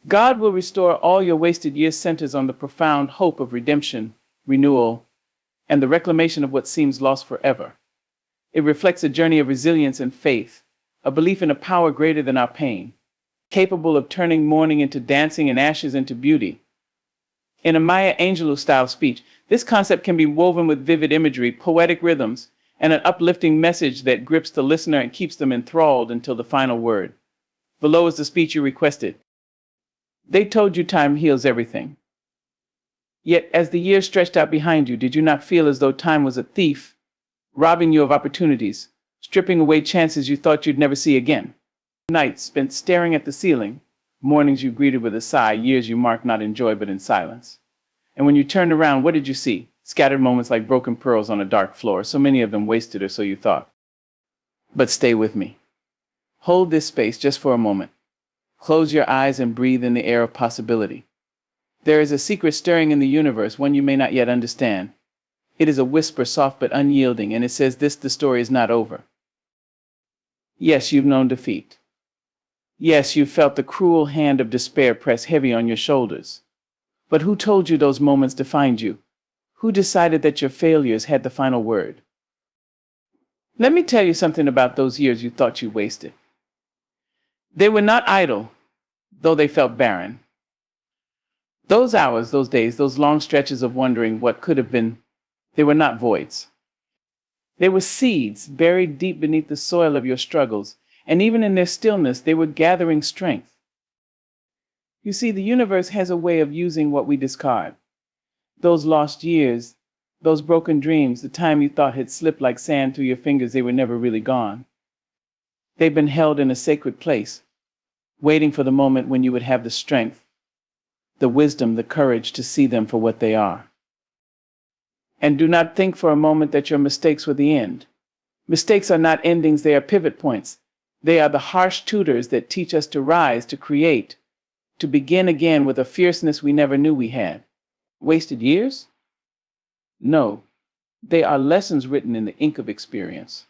God will restore all your wasted years centers on the profound hope of redemption, renewal, and the reclamation of what seems lost forever. It reflects a journey of resilience and faith, a belief in a power greater than our pain, capable of turning mourning into dancing and ashes into beauty. In a Maya Angelou style speech, this concept can be woven with vivid imagery, poetic rhythms, and an uplifting message that grips the listener and keeps them enthralled until the final word. Below is the speech you requested. They told you time heals everything. Yet, as the years stretched out behind you, did you not feel as though time was a thief, robbing you of opportunities, stripping away chances you thought you'd never see again? Nights spent staring at the ceiling, mornings you greeted with a sigh, years you marked not in joy but in silence. And when you turned around, what did you see? Scattered moments like broken pearls on a dark floor, so many of them wasted, or so you thought. But stay with me. Hold this space just for a moment. Close your eyes and breathe in the air of possibility. There is a secret stirring in the universe, one you may not yet understand. It is a whisper, soft but unyielding, and it says this: the story is not over. Yes, you've known defeat. Yes, you've felt the cruel hand of despair press heavy on your shoulders. But who told you those moments defined you? Who decided that your failures had the final word? Let me tell you something about those years you thought you wasted. They were not idle, though they felt barren. Those hours, those days, those long stretches of wondering what could have been, they were not voids. They were seeds buried deep beneath the soil of your struggles, and even in their stillness, they were gathering strength. You see, the universe has a way of using what we discard. Those lost years, those broken dreams, the time you thought had slipped like sand through your fingers, they were never really gone. They've been held in a sacred place, waiting for the moment when you would have the strength, the wisdom, the courage to see them for what they are. And do not think for a moment that your mistakes were the end. Mistakes are not endings, they are pivot points. They are the harsh tutors that teach us to rise, to create, to begin again with a fierceness we never knew we had. Wasted years? No, they are lessons written in the ink of experience.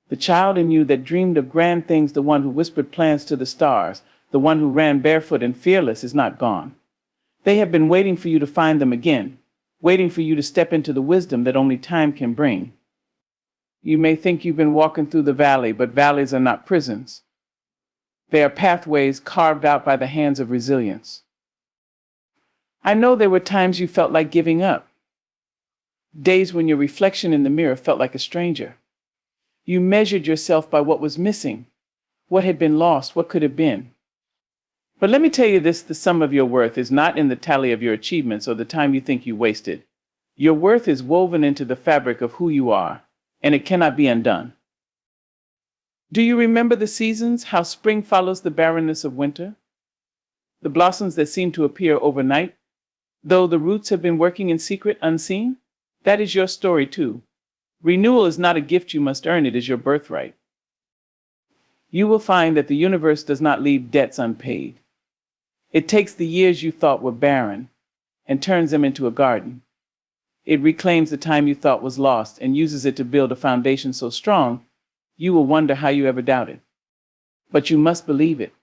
The child in you that dreamed of grand things, the one who whispered plans to the stars, the one who ran barefoot and fearless, is not gone. They have been waiting for you to find them again, waiting for you to step into the wisdom that only time can bring. You may think you've been walking through the valley, but valleys are not prisons. They are pathways carved out by the hands of resilience. I know there were times you felt like giving up. Days when your reflection in the mirror felt like a stranger. You measured yourself by what was missing, what had been lost, what could have been. But let me tell you this: the sum of your worth is not in the tally of your achievements or the time you think you wasted. Your worth is woven into the fabric of who you are, and it cannot be undone. Do you remember the seasons, how spring follows the barrenness of winter? The blossoms that seem to appear overnight, though the roots have been working in secret, unseen? That is your story too. Renewal is not a gift you must earn, it is your birthright. You will find that the universe does not leave debts unpaid. It takes the years you thought were barren and turns them into a garden. It reclaims the time you thought was lost and uses it to build a foundation so strong you will wonder how you ever doubted. But you must believe it.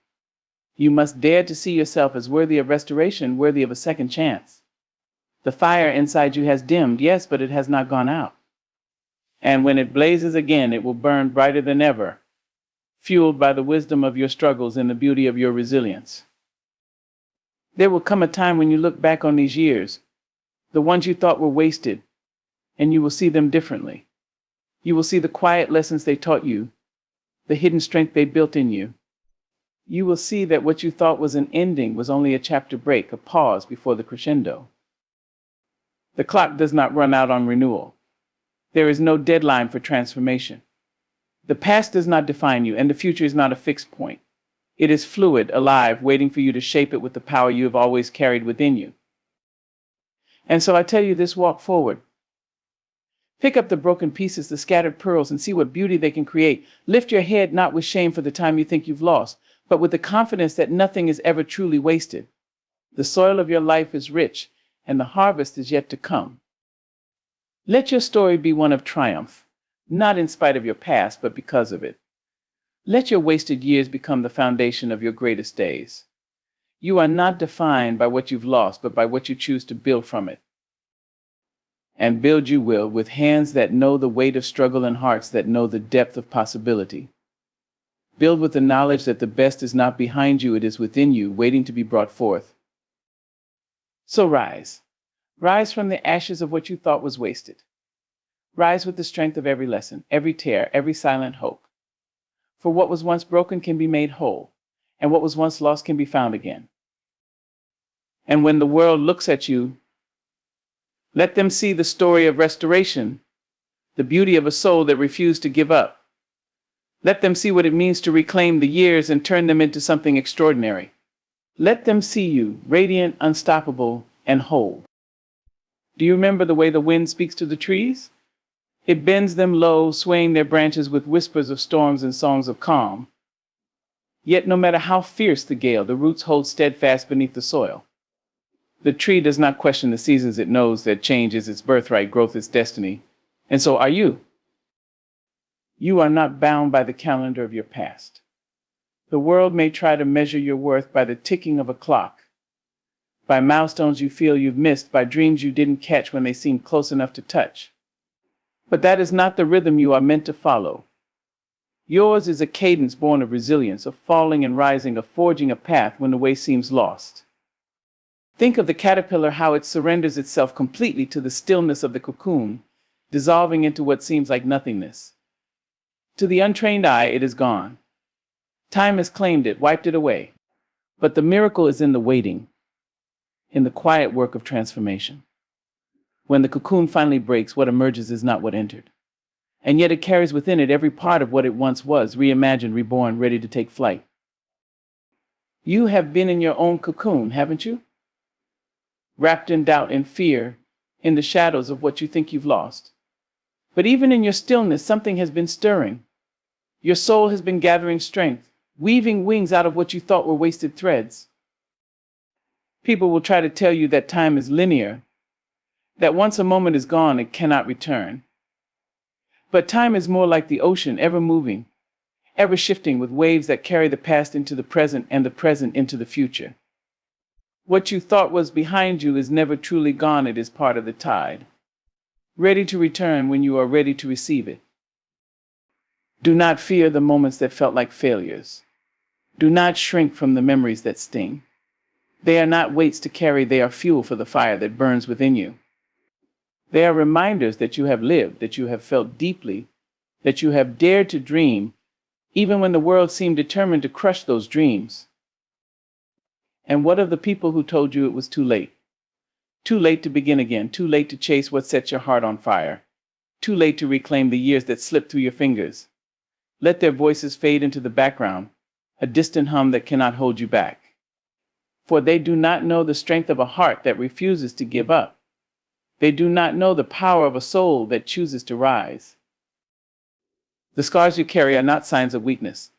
You must dare to see yourself as worthy of restoration, worthy of a second chance. The fire inside you has dimmed, yes, but it has not gone out. And when it blazes again, it will burn brighter than ever, fueled by the wisdom of your struggles and the beauty of your resilience. There will come a time when you look back on these years, the ones you thought were wasted, and you will see them differently. You will see the quiet lessons they taught you, the hidden strength they built in you. You will see that what you thought was an ending was only a chapter break, a pause before the crescendo. The clock does not run out on renewal. There is no deadline for transformation. The past does not define you, and the future is not a fixed point. It is fluid, alive, waiting for you to shape it with the power you have always carried within you. And so I tell you this: walk forward. Pick up the broken pieces, the scattered pearls, and see what beauty they can create. Lift your head not with shame for the time you think you've lost, but with the confidence that nothing is ever truly wasted. The soil of your life is rich, and the harvest is yet to come. Let your story be one of triumph, not in spite of your past, but because of it. Let your wasted years become the foundation of your greatest days. You are not defined by what you've lost, but by what you choose to build from it. And build you will, with hands that know the weight of struggle and hearts that know the depth of possibility. Build with the knowledge that the best is not behind you, it is within you, waiting to be brought forth. So rise. Rise from the ashes of what you thought was wasted. Rise with the strength of every lesson, every tear, every silent hope. For what was once broken can be made whole, and what was once lost can be found again. And when the world looks at you, let them see the story of restoration, the beauty of a soul that refused to give up. Let them see what it means to reclaim the years and turn them into something extraordinary. Let them see you, radiant, unstoppable, and whole. Do you remember the way the wind speaks to the trees? It bends them low, swaying their branches with whispers of storms and songs of calm. Yet no matter how fierce the gale, the roots hold steadfast beneath the soil. The tree does not question the seasons. It knows that change is its birthright, growth its destiny. And so are you. You are not bound by the calendar of your past. The world may try to measure your worth by the ticking of a clock, by milestones you feel you've missed, by dreams you didn't catch when they seemed close enough to touch. But that is not the rhythm you are meant to follow. Yours is a cadence born of resilience, of falling and rising, of forging a path when the way seems lost. Think of the caterpillar, how it surrenders itself completely to the stillness of the cocoon, dissolving into what seems like nothingness. To the untrained eye, it is gone. Time has claimed it, wiped it away. But the miracle is in the waiting, in the quiet work of transformation. When the cocoon finally breaks, what emerges is not what entered. And yet it carries within it every part of what it once was, reimagined, reborn, ready to take flight. You have been in your own cocoon, haven't you? Wrapped in doubt and fear, in the shadows of what you think you've lost. But even in your stillness, something has been stirring. Your soul has been gathering strength, weaving wings out of what you thought were wasted threads. People will try to tell you that time is linear, that once a moment is gone, it cannot return. But time is more like the ocean, ever moving, ever shifting, with waves that carry the past into the present and the present into the future. What you thought was behind you is never truly gone. It is part of the tide, ready to return when you are ready to receive it. Do not fear the moments that felt like failures. Do not shrink from the memories that sting. They are not weights to carry, they are fuel for the fire that burns within you. They are reminders that you have lived, that you have felt deeply, that you have dared to dream, even when the world seemed determined to crush those dreams. And what of the people who told you it was too late? Too late to begin again, too late to chase what sets your heart on fire, too late to reclaim the years that slipped through your fingers. Let their voices fade into the background, a distant hum that cannot hold you back. For they do not know the strength of a heart that refuses to give up. They do not know the power of a soul that chooses to rise. The scars you carry are not signs of weakness.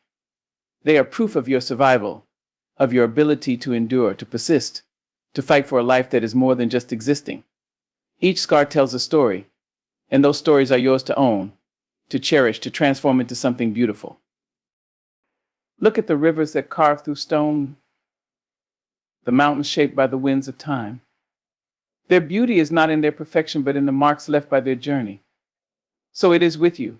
They are proof of your survival, of your ability to endure, to persist, to fight for a life that is more than just existing. Each scar tells a story, and those stories are yours to own, to cherish, to transform into something beautiful. Look at the rivers that carve through stone, the mountains shaped by the winds of time. Their beauty is not in their perfection, but in the marks left by their journey. So it is with you.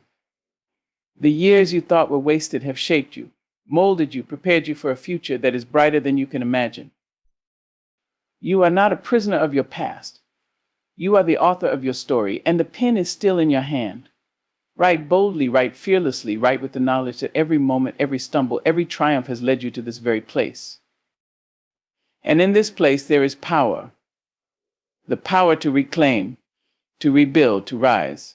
The years you thought were wasted have shaped you, molded you, prepared you for a future that is brighter than you can imagine. You are not a prisoner of your past. You are the author of your story, and the pen is still in your hand. Write boldly, write fearlessly, write with the knowledge that every moment, every stumble, every triumph has led you to this very place. And in this place there is power. The power to reclaim, to rebuild, to rise.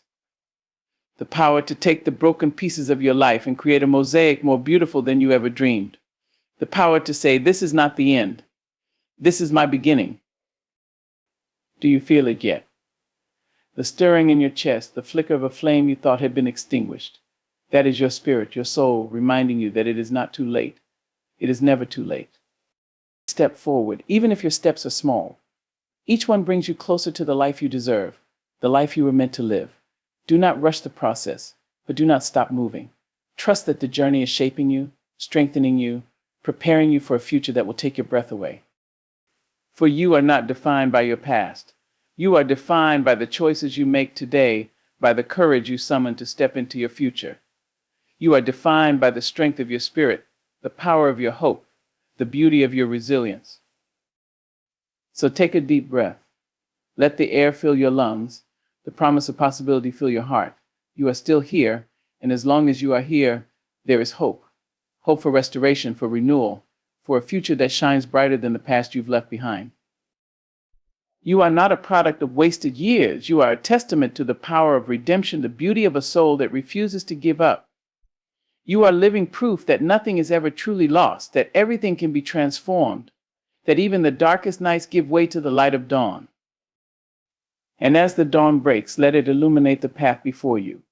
The power to take the broken pieces of your life and create a mosaic more beautiful than you ever dreamed. The power to say, this is not the end. This is my beginning. Do you feel it yet? The stirring in your chest, the flicker of a flame you thought had been extinguished. That is your spirit, your soul, reminding you that it is not too late. It is never too late. Step forward, even if your steps are small. Each one brings you closer to the life you deserve, the life you were meant to live. Do not rush the process, but do not stop moving. Trust that the journey is shaping you, strengthening you, preparing you for a future that will take your breath away. For you are not defined by your past. You are defined by the choices you make today, by the courage you summon to step into your future. You are defined by the strength of your spirit, the power of your hope, the beauty of your resilience. So take a deep breath. Let the air fill your lungs, the promise of possibility fill your heart. You are still here, and as long as you are here, there is hope. Hope for restoration, for renewal, for a future that shines brighter than the past you've left behind. You are not a product of wasted years. You are a testament to the power of redemption, the beauty of a soul that refuses to give up. You are living proof that nothing is ever truly lost, that everything can be transformed, that even the darkest nights give way to the light of dawn. And as the dawn breaks, let it illuminate the path before you.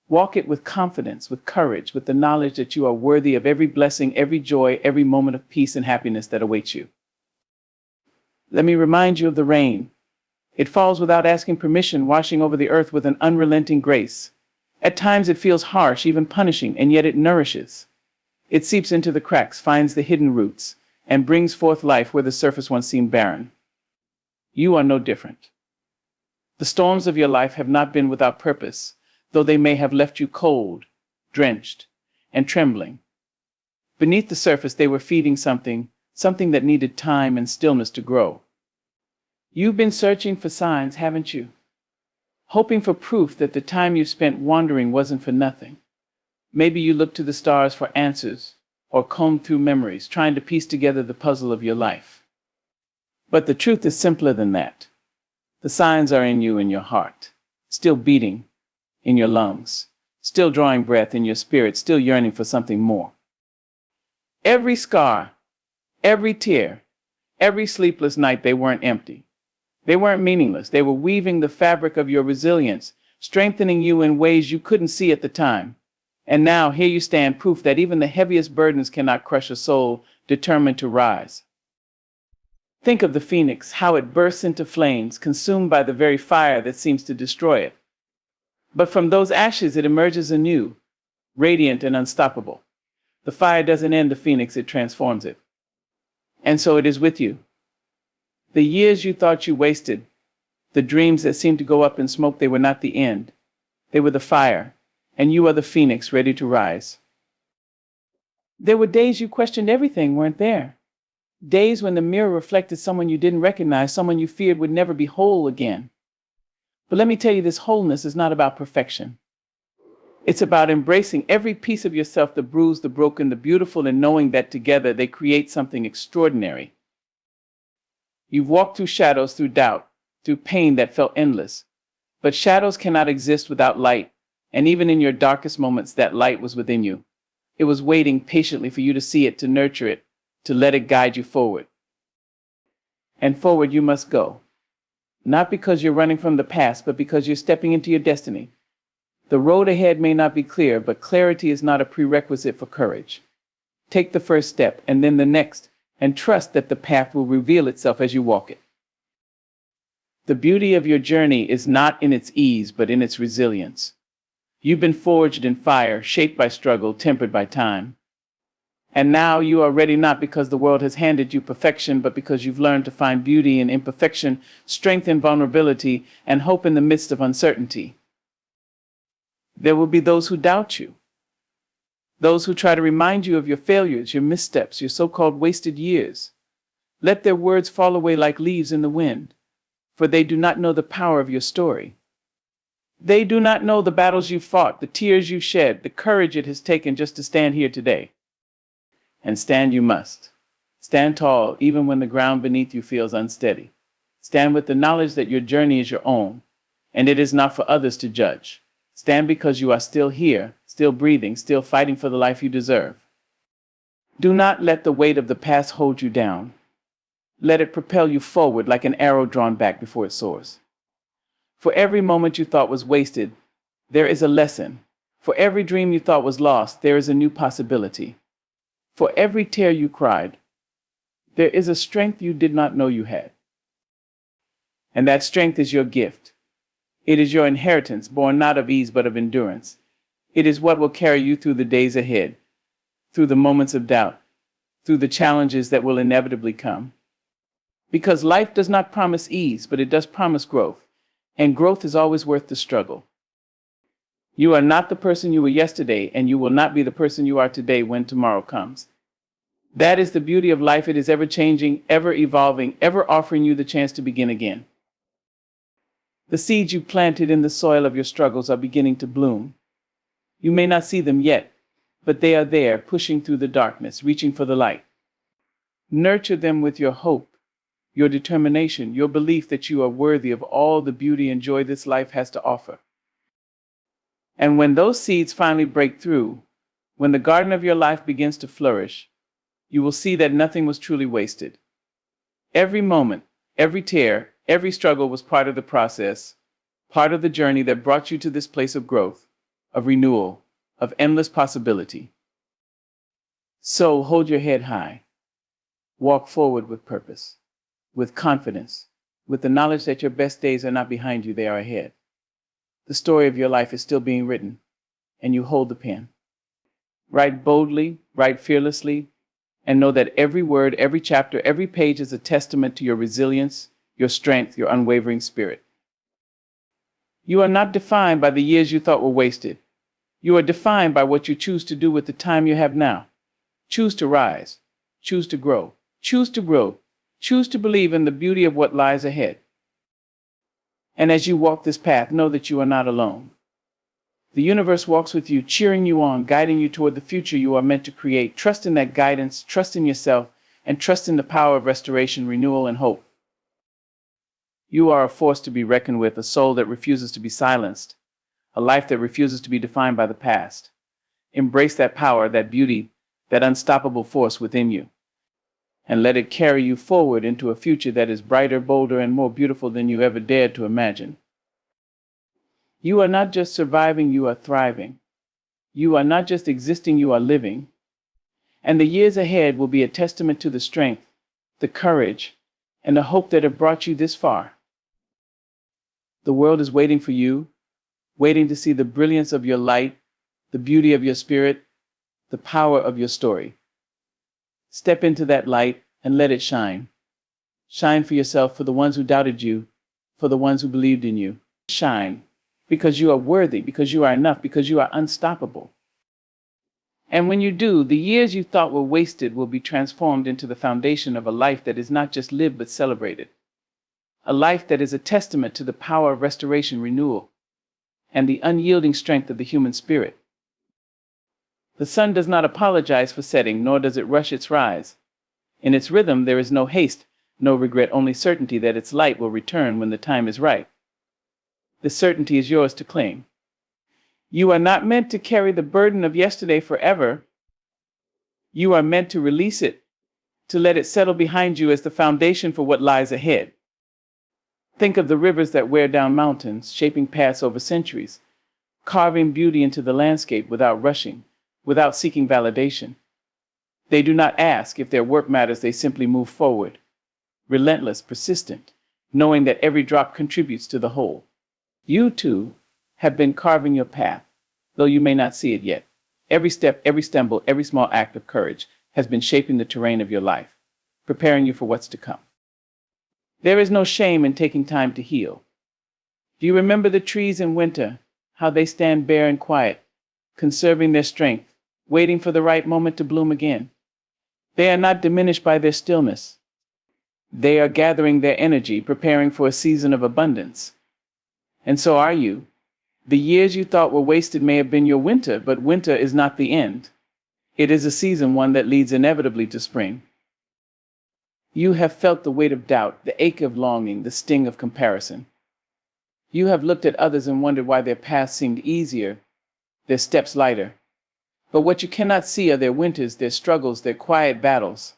Walk it with confidence, with courage, with the knowledge that you are worthy of every blessing, every joy, every moment of peace and happiness that awaits you. Let me remind you of the rain. It falls without asking permission, washing over the earth with an unrelenting grace. At times it feels harsh, even punishing, and yet it nourishes. It seeps into the cracks, finds the hidden roots, and brings forth life where the surface once seemed barren. You are no different. The storms of your life have not been without purpose, though they may have left you cold, drenched, and trembling. Beneath the surface they were feeding something that needed time and stillness to grow. You've been searching for signs, haven't you? Hoping for proof that the time you spent wandering wasn't for nothing. Maybe you looked to the stars for answers, or combed through memories, trying to piece together the puzzle of your life. But the truth is simpler than that. The signs are in you, in your heart, still beating in your lungs, still drawing breath in your spirit, still yearning for something more. Every scar, every tear, every sleepless night, they weren't empty. They weren't meaningless. They were weaving the fabric of your resilience, strengthening you in ways you couldn't see at the time. And now here you stand, proof that even the heaviest burdens cannot crush a soul determined to rise. Think of the phoenix, how it bursts into flames, consumed by the very fire that seems to destroy it. But from those ashes it emerges anew, radiant and unstoppable. The fire doesn't end the phoenix, it transforms it. And so it is with you. The years you thought you wasted, the dreams that seemed to go up in smoke, they were not the end. They were the fire, and you are the phoenix ready to rise. There were days you questioned everything, weren't there? Days when the mirror reflected someone you didn't recognize, someone you feared would never be whole again. But let me tell you, this wholeness is not about perfection. It's about embracing every piece of yourself, the bruised, the broken, the beautiful, and knowing that together they create something extraordinary. You've walked through shadows, through doubt, through pain that felt endless. But shadows cannot exist without light, and even in your darkest moments, that light was within you. It was waiting patiently for you to see it, to nurture it, to let it guide you forward. And forward you must go. Not because you're running from the past, but because you're stepping into your destiny. The road ahead may not be clear, but clarity is not a prerequisite for courage. Take the first step, and then the next, and trust that the path will reveal itself as you walk it. The beauty of your journey is not in its ease, but in its resilience. You've been forged in fire, shaped by struggle, tempered by time. And now you are ready, not because the world has handed you perfection, but because you've learned to find beauty in imperfection, strength in vulnerability, and hope in the midst of uncertainty. There will be those who doubt you, those who try to remind you of your failures, your missteps, your so-called wasted years. Let their words fall away like leaves in the wind, for they do not know the power of your story. They do not know the battles you fought, the tears you shed, the courage it has taken just to stand here today. And stand you must. Stand tall, even when the ground beneath you feels unsteady. Stand with the knowledge that your journey is your own, and it is not for others to judge. Stand because you are still here, still breathing, still fighting for the life you deserve. Do not let the weight of the past hold you down. Let it propel you forward like an arrow drawn back before it soars. For every moment you thought was wasted, there is a lesson. For every dream you thought was lost, there is a new possibility. For every tear you cried, there is a strength you did not know you had. And that strength is your gift. It is your inheritance, born not of ease but of endurance. It is what will carry you through the days ahead, through the moments of doubt, through the challenges that will inevitably come. Because life does not promise ease, but it does promise growth. And growth is always worth the struggle. You are not the person you were yesterday, and you will not be the person you are today when tomorrow comes. That is the beauty of life. It is ever changing, ever evolving, ever offering you the chance to begin again. The seeds you planted in the soil of your struggles are beginning to bloom. You may not see them yet, but they are there, pushing through the darkness, reaching for the light. Nurture them with your hope, your determination, your belief that you are worthy of all the beauty and joy this life has to offer. And when those seeds finally break through, when the garden of your life begins to flourish, you will see that nothing was truly wasted. Every moment, every tear, every struggle was part of the process, part of the journey that brought you to this place of growth, of renewal, of endless possibility. So hold your head high. Walk forward with purpose, with confidence, with the knowledge that your best days are not behind you, they are ahead. The story of your life is still being written, and you hold the pen. Write boldly, write fearlessly, and know that every word, every chapter, every page is a testament to your resilience, your strength, your unwavering spirit. You are not defined by the years you thought were wasted. You are defined by what you choose to do with the time you have now. Choose to rise. Choose to grow. Choose to grow. Choose to believe in the beauty of what lies ahead. And as you walk this path, know that you are not alone. The universe walks with you, cheering you on, guiding you toward the future you are meant to create. Trust in that guidance, trust in yourself, and trust in the power of restoration, renewal, and hope. You are a force to be reckoned with, a soul that refuses to be silenced, a life that refuses to be defined by the past. Embrace that power, that beauty, that unstoppable force within you, and let it carry you forward into a future that is brighter, bolder, and more beautiful than you ever dared to imagine. You are not just surviving, you are thriving. You are not just existing, you are living. And the years ahead will be a testament to the strength, the courage, and the hope that have brought you this far. The world is waiting for you, waiting to see the brilliance of your light, the beauty of your spirit, the power of your story. Step into that light and let it shine. Shine for yourself, for the ones who doubted you, for the ones who believed in you. Shine because you are worthy, because you are enough, because you are unstoppable. And when you do, the years you thought were wasted will be transformed into the foundation of a life that is not just lived but celebrated. A life that is a testament to the power of restoration, renewal, and the unyielding strength of the human spirit. The sun does not apologize for setting, nor does it rush its rise. In its rhythm, there is no haste, no regret, only certainty that its light will return when the time is right. This certainty is yours to claim. You are not meant to carry the burden of yesterday forever. You are meant to release it, to let it settle behind you as the foundation for what lies ahead. Think of the rivers that wear down mountains, shaping paths over centuries, carving beauty into the landscape without rushing, without seeking validation. They do not ask if their work matters, they simply move forward, relentless, persistent, knowing that every drop contributes to the whole. You, too, have been carving your path, though you may not see it yet. Every step, every stumble, every small act of courage has been shaping the terrain of your life, preparing you for what's to come. There is no shame in taking time to heal. Do you remember the trees in winter, how they stand bare and quiet, conserving their strength, waiting for the right moment to bloom again? They are not diminished by their stillness. They are gathering their energy, preparing for a season of abundance. And so are you. The years you thought were wasted may have been your winter, but winter is not the end. It is a season, one that leads inevitably to spring. You have felt the weight of doubt, the ache of longing, the sting of comparison. You have looked at others and wondered why their paths seemed easier, their steps lighter. But what you cannot see are their winters, their struggles, their quiet battles.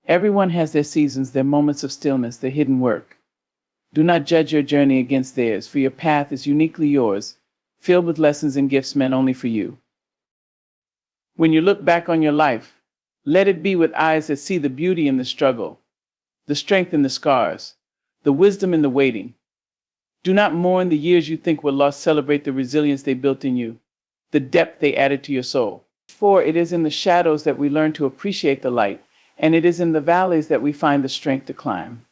Everyone has their seasons, their moments of stillness, their hidden work. Do not judge your journey against theirs, for your path is uniquely yours, filled with lessons and gifts meant only for you. When you look back on your life, let it be with eyes that see the beauty in the struggle, the strength in the scars, the wisdom in the waiting. Do not mourn the years you think were lost. Celebrate the resilience they built in you, the depth they added to your soul. For it is in the shadows that we learn to appreciate the light, and it is in the valleys that we find the strength to climb.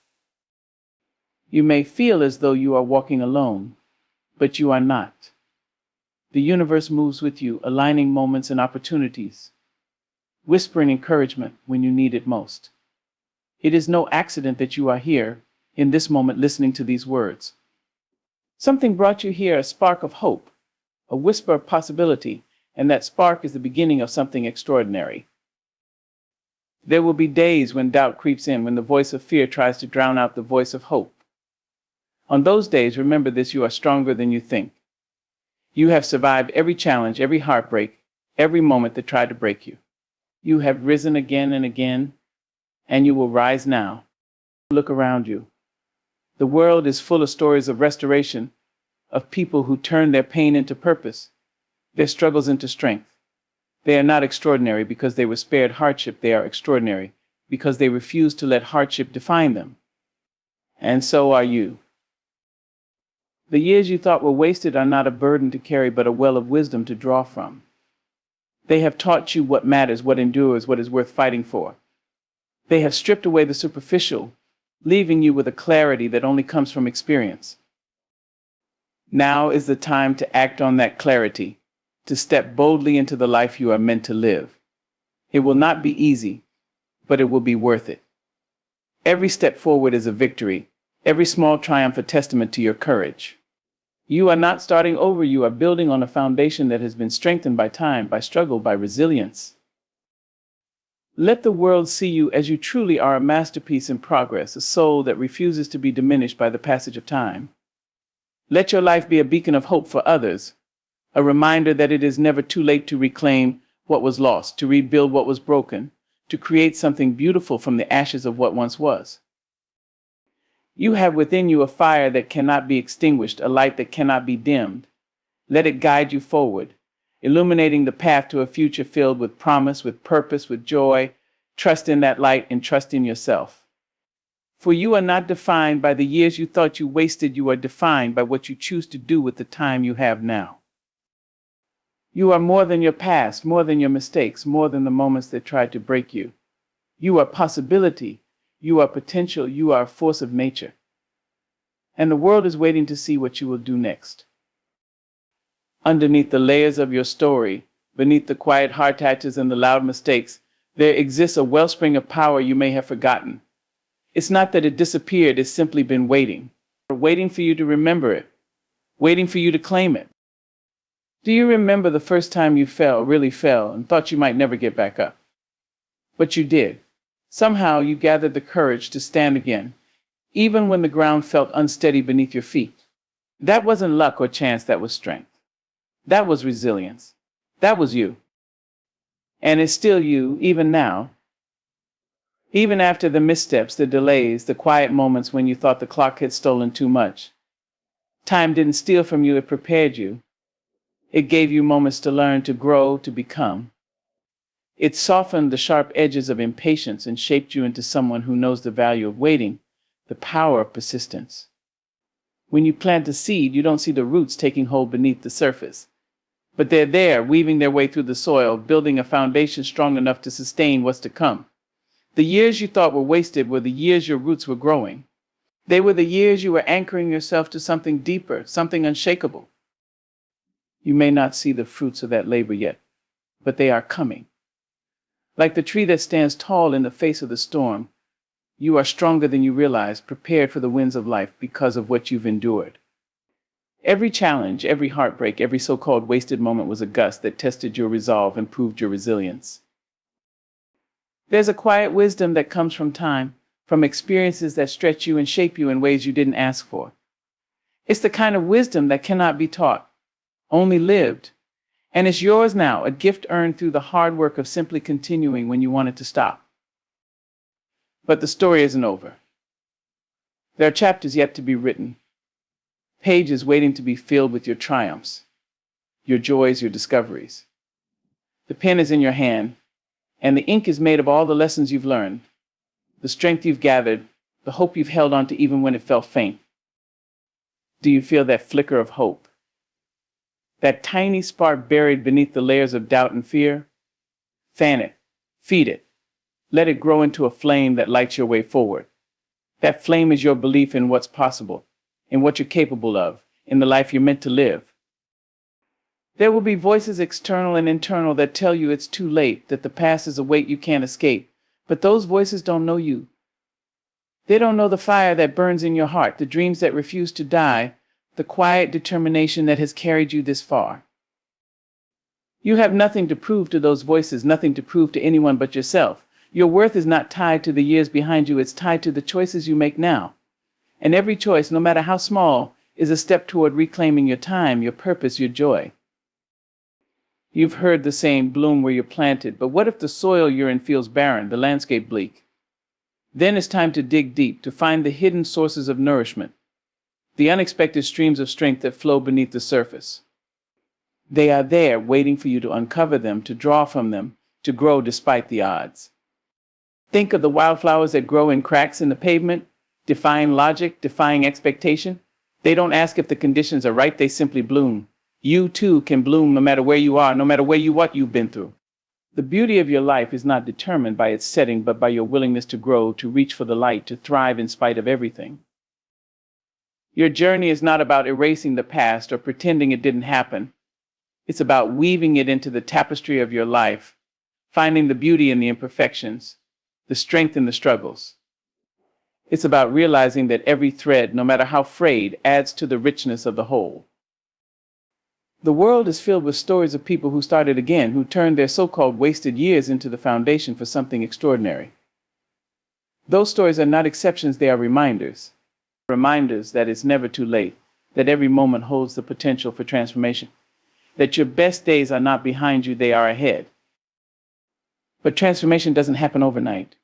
You may feel as though you are walking alone, but you are not. The universe moves with you, aligning moments and opportunities, whispering encouragement when you need it most. It is no accident that you are here, in this moment, listening to these words. Something brought you here, a spark of hope, a whisper of possibility, and that spark is the beginning of something extraordinary. There will be days when doubt creeps in, when the voice of fear tries to drown out the voice of hope. On those days, remember this: you are stronger than you think. You have survived every challenge, every heartbreak, every moment that tried to break you. You have risen again and again, and you will rise now. Look around you. The world is full of stories of restoration, of people who turned their pain into purpose, their struggles into strength. They are not extraordinary because they were spared hardship. They are extraordinary because they refused to let hardship define them. And so are you. The years you thought were wasted are not a burden to carry, but a well of wisdom to draw from. They have taught you what matters, what endures, what is worth fighting for. They have stripped away the superficial, leaving you with a clarity that only comes from experience. Now is the time to act on that clarity, to step boldly into the life you are meant to live. It will not be easy, but it will be worth it. Every step forward is a victory, every small triumph a testament to your courage. You are not starting over, you are building on a foundation that has been strengthened by time, by struggle, by resilience. Let the world see you as you truly are, a masterpiece in progress, a soul that refuses to be diminished by the passage of time. Let your life be a beacon of hope for others, a reminder that it is never too late to reclaim what was lost, to rebuild what was broken, to create something beautiful from the ashes of what once was. You have within you a fire that cannot be extinguished, a light that cannot be dimmed. Let it guide you forward, illuminating the path to a future filled with promise, with purpose, with joy. Trust in that light and trust in yourself. For you are not defined by the years you thought you wasted. You are defined by what you choose to do with the time you have now. You are more than your past, more than your mistakes, more than the moments that tried to break you. You are possibility. You are potential. You are a force of nature. And the world is waiting to see what you will do next. Underneath the layers of your story, beneath the quiet heart tattoos and the loud mistakes, there exists a wellspring of power you may have forgotten. It's not that it disappeared, it's simply been waiting for you to remember it, waiting for you to claim it. Do you remember the first time you fell, really fell, and thought you might never get back up? But you did. Somehow you gathered the courage to stand again, even when the ground felt unsteady beneath your feet. That wasn't luck or chance, that was strength. That was resilience. That was you. And it's still you, even now. Even after the missteps, the delays, the quiet moments when you thought the clock had stolen too much. Time didn't steal from you, it prepared you. It gave you moments to learn, to grow, to become. It softened the sharp edges of impatience and shaped you into someone who knows the value of waiting, the power of persistence. When you plant a seed, you don't see the roots taking hold beneath the surface. But they're there, weaving their way through the soil, building a foundation strong enough to sustain what's to come. The years you thought were wasted were the years your roots were growing. They were the years you were anchoring yourself to something deeper, something unshakable. You may not see the fruits of that labor yet, but they are coming. Like the tree that stands tall in the face of the storm, you are stronger than you realize, prepared for the winds of life because of what you've endured. Every challenge, every heartbreak, every so-called wasted moment was a gust that tested your resolve and proved your resilience. There's a quiet wisdom that comes from time, from experiences that stretch you and shape you in ways you didn't ask for. It's the kind of wisdom that cannot be taught, only lived. And it's yours now, a gift earned through the hard work of simply continuing when you wanted to stop. But the story isn't over. There are chapters yet to be written, pages waiting to be filled with your triumphs, your joys, your discoveries. The pen is in your hand, and the ink is made of all the lessons you've learned, the strength you've gathered, the hope you've held on to even when it felt faint. Do you feel that flicker of hope? That tiny spark buried beneath the layers of doubt and fear? Fan it. Feed it. Let it grow into a flame that lights your way forward. That flame is your belief in what's possible, in what you're capable of, in the life you're meant to live. There will be voices external and internal that tell you it's too late, that the past is a weight you can't escape. But those voices don't know you. They don't know the fire that burns in your heart, the dreams that refuse to die, the quiet determination that has carried you this far. You have nothing to prove to those voices, nothing to prove to anyone but yourself. Your worth is not tied to the years behind you, it's tied to the choices you make now. And every choice, no matter how small, is a step toward reclaiming your time, your purpose, your joy. You've heard the saying, bloom where you're planted, but what if the soil you're in feels barren, the landscape bleak? Then it's time to dig deep, to find the hidden sources of nourishment, the unexpected streams of strength that flow beneath the surface. They are there, waiting for you to uncover them, to draw from them, to grow despite the odds. Think of the wildflowers that grow in cracks in the pavement, defying logic, defying expectation. They don't ask if the conditions are right, they simply bloom. You too can bloom no matter where you are, no matter what you've been through. The beauty of your life is not determined by its setting, but by your willingness to grow, to reach for the light, to thrive in spite of everything. Your journey is not about erasing the past or pretending it didn't happen. It's about weaving it into the tapestry of your life, finding the beauty in the imperfections, the strength in the struggles. It's about realizing that every thread, no matter how frayed, adds to the richness of the whole. The world is filled with stories of people who started again, who turned their so-called wasted years into the foundation for something extraordinary. Those stories are not exceptions, they are reminders. Reminders that it's never too late, that every moment holds the potential for transformation, that your best days are not behind you, they are ahead. But transformation doesn't happen overnight.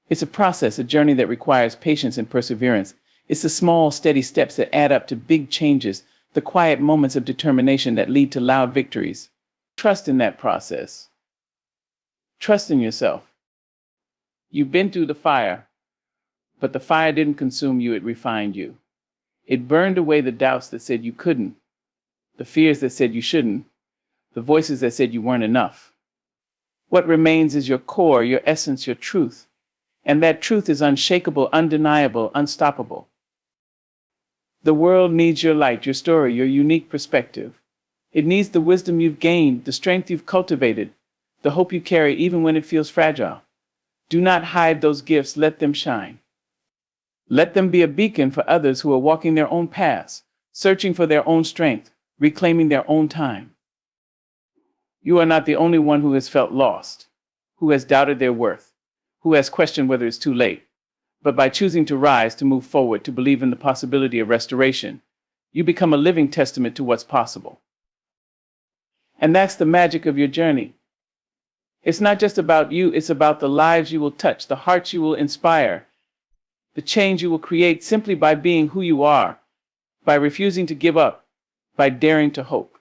It's a process, a journey that requires patience and perseverance. It's the small, steady steps that add up to big changes, the quiet moments of determination that lead to loud victories. Trust in that process. Trust in yourself. You've been through the fire, but the fire didn't consume you, it refined you. It burned away the doubts that said you couldn't, the fears that said you shouldn't, the voices that said you weren't enough. What remains is your core, your essence, your truth. And that truth is unshakable, undeniable, unstoppable. The world needs your light, your story, your unique perspective. It needs the wisdom you've gained, the strength you've cultivated, the hope you carry even when it feels fragile. Do not hide those gifts, let them shine. Let them be a beacon for others who are walking their own paths, searching for their own strength, reclaiming their own time. You are not the only one who has felt lost, who has doubted their worth, who has questioned whether it's too late. But by choosing to rise, to move forward, to believe in the possibility of restoration, you become a living testament to what's possible. And that's the magic of your journey. It's not just about you, it's about the lives you will touch, the hearts you will inspire, the change you will create simply by being who you are, by refusing to give up, by daring to hope.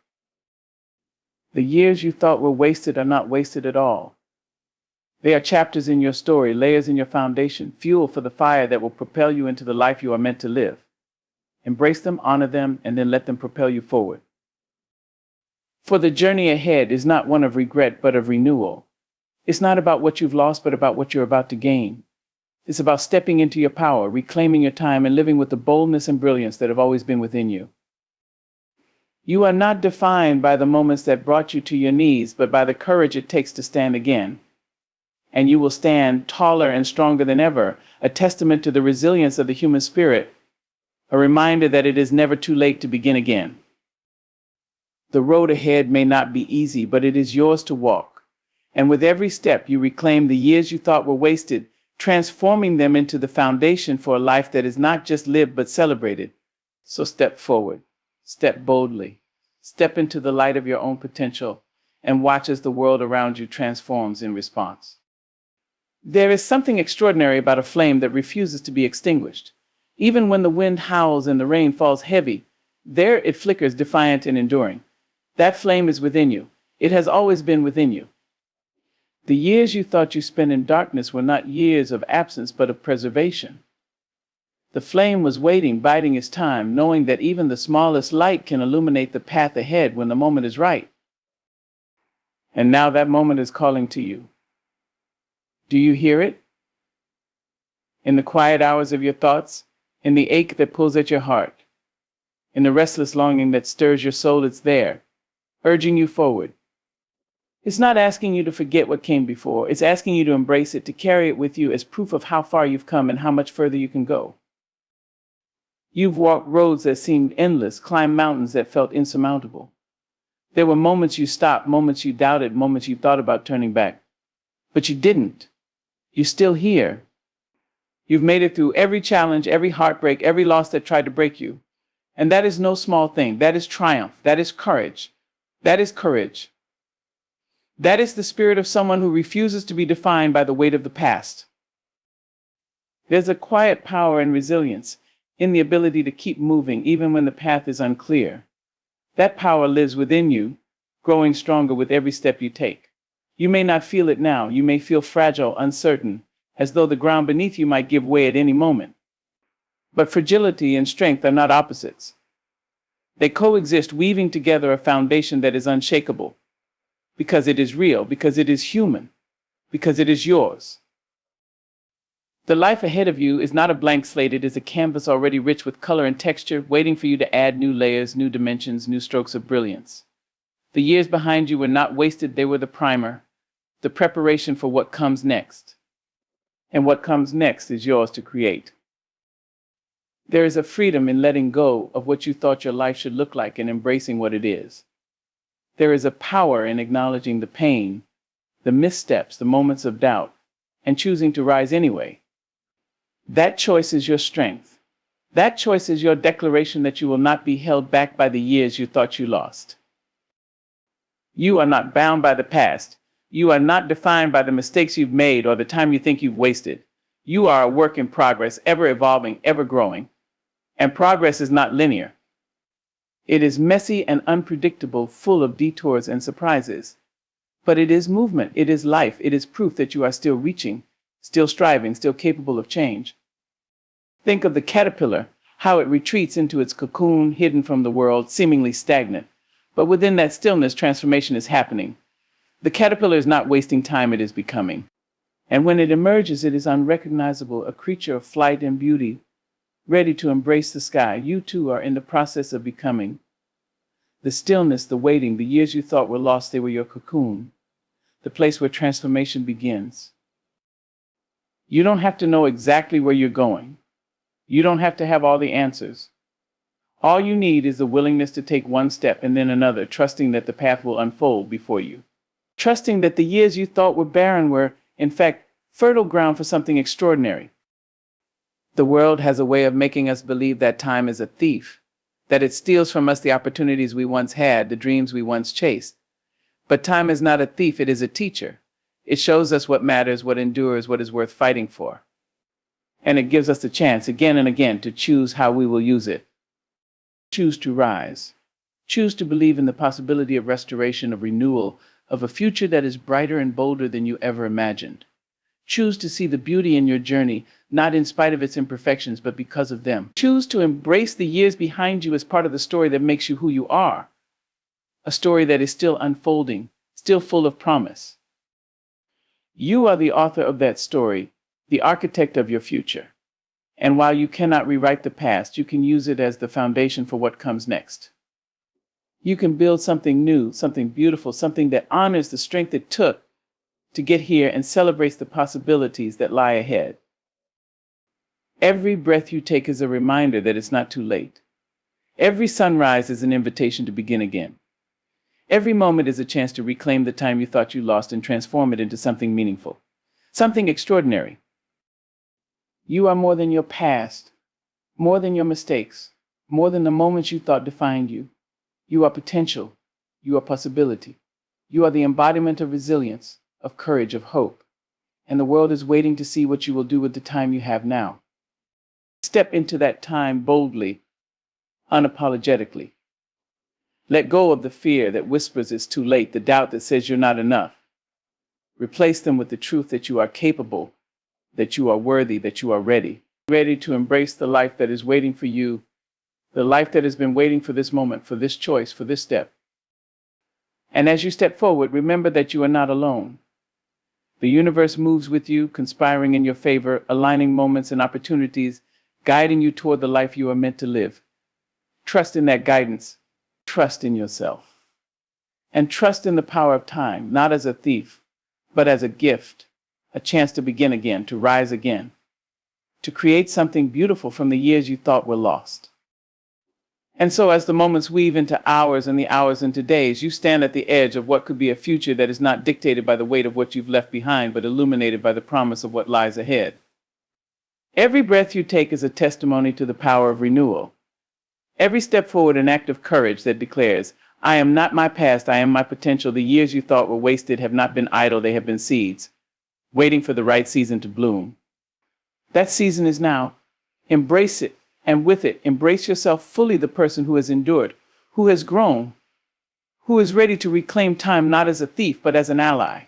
The years you thought were wasted are not wasted at all. They are chapters in your story, layers in your foundation, fuel for the fire that will propel you into the life you are meant to live. Embrace them, honor them, and then let them propel you forward. For the journey ahead is not one of regret, but of renewal. It's not about what you've lost, but about what you're about to gain. It's about stepping into your power, reclaiming your time, and living with the boldness and brilliance that have always been within you. You are not defined by the moments that brought you to your knees, but by the courage it takes to stand again. And you will stand taller and stronger than ever, a testament to the resilience of the human spirit, a reminder that it is never too late to begin again. The road ahead may not be easy, but it is yours to walk. And with every step, you reclaim the years you thought were wasted, transforming them into the foundation for a life that is not just lived, but celebrated. So step forward, step boldly, step into the light of your own potential, and watch as the world around you transforms in response. There is something extraordinary about a flame that refuses to be extinguished. Even when the wind howls and the rain falls heavy, there it flickers, defiant and enduring. That flame is within you. It has always been within you. The years you thought you spent in darkness were not years of absence, but of preservation. The flame was waiting, biding its time, knowing that even the smallest light can illuminate the path ahead when the moment is right. And now that moment is calling to you. Do you hear it? In the quiet hours of your thoughts, in the ache that pulls at your heart, in the restless longing that stirs your soul, it's there, urging you forward. It's not asking you to forget what came before. It's asking you to embrace it, to carry it with you as proof of how far you've come and how much further you can go. You've walked roads that seemed endless, climbed mountains that felt insurmountable. There were moments you stopped, moments you doubted, moments you thought about turning back. But you didn't. You're still here. You've made it through every challenge, every heartbreak, every loss that tried to break you. And that is no small thing. That is triumph. That is courage. That is courage. That is the spirit of someone who refuses to be defined by the weight of the past. There's a quiet power and resilience in the ability to keep moving even when the path is unclear. That power lives within you, growing stronger with every step you take. You may not feel it now. You may feel fragile, uncertain, as though the ground beneath you might give way at any moment. But fragility and strength are not opposites. They coexist, weaving together a foundation that is unshakable. Because it is real, because it is human, because it is yours. The life ahead of you is not a blank slate. It is a canvas already rich with color and texture, waiting for you to add new layers, new dimensions, new strokes of brilliance. The years behind you were not wasted. They were the primer, the preparation for what comes next. And what comes next is yours to create. There is a freedom in letting go of what you thought your life should look like and embracing what it is. There is a power in acknowledging the pain, the missteps, the moments of doubt, and choosing to rise anyway. That choice is your strength. That choice is your declaration that you will not be held back by the years you thought you lost. You are not bound by the past. You are not defined by the mistakes you've made or the time you think you've wasted. You are a work in progress, ever evolving, ever growing. And progress is not linear. It is messy and unpredictable, full of detours and surprises. But it is movement, it is life, it is proof that you are still reaching, still striving, still capable of change. Think of the caterpillar, how it retreats into its cocoon, hidden from the world, seemingly stagnant. But within that stillness, transformation is happening. The caterpillar is not wasting time, it is becoming. And when it emerges, it is unrecognizable, a creature of flight and beauty, ready to embrace the sky. You too are in the process of becoming. The stillness, the waiting, the years you thought were lost, they were your cocoon, the place where transformation begins. You don't have to know exactly where you're going. You don't have to have all the answers. All you need is the willingness to take one step and then another, trusting that the path will unfold before you. Trusting that the years you thought were barren were, in fact, fertile ground for something extraordinary. The world has a way of making us believe that time is a thief, that it steals from us the opportunities we once had, the dreams we once chased. But time is not a thief, it is a teacher. It shows us what matters, what endures, what is worth fighting for. And it gives us the chance again and again to choose how we will use it. Choose to rise. Choose to believe in the possibility of restoration, of renewal, of a future that is brighter and bolder than you ever imagined. Choose to see the beauty in your journey, not in spite of its imperfections, but because of them. Choose to embrace the years behind you as part of the story that makes you who you are. A story that is still unfolding, still full of promise. You are the author of that story, the architect of your future. And while you cannot rewrite the past, you can use it as the foundation for what comes next. You can build something new, something beautiful, something that honors the strength it took to get here and celebrates the possibilities that lie ahead. Every breath you take is a reminder that it's not too late. Every sunrise is an invitation to begin again. Every moment is a chance to reclaim the time you thought you lost and transform it into something meaningful, something extraordinary. You are more than your past, more than your mistakes, more than the moments you thought defined you. You are potential. You are possibility. You are the embodiment of resilience, of courage, of hope. And the world is waiting to see what you will do with the time you have now. Step into that time boldly, unapologetically. Let go of the fear that whispers it's too late, the doubt that says you're not enough. Replace them with the truth that you are capable, that you are worthy, that you are ready. Ready to embrace the life that is waiting for you, the life that has been waiting for this moment, for this choice, for this step. And as you step forward, remember that you are not alone. The universe moves with you, conspiring in your favor, aligning moments and opportunities, guiding you toward the life you are meant to live. Trust in that guidance. Trust in yourself. And trust in the power of time, not as a thief, but as a gift, a chance to begin again, to rise again, to create something beautiful from the years you thought were lost. And so as the moments weave into hours and the hours into days, you stand at the edge of what could be a future that is not dictated by the weight of what you've left behind, but illuminated by the promise of what lies ahead. Every breath you take is a testimony to the power of renewal. Every step forward an act of courage that declares, I am not my past, I am my potential. The years you thought were wasted have not been idle, they have been seeds, waiting for the right season to bloom. That season is now. Embrace it, and with it, embrace yourself fully, the person who has endured, who has grown, who is ready to reclaim time not as a thief, but as an ally.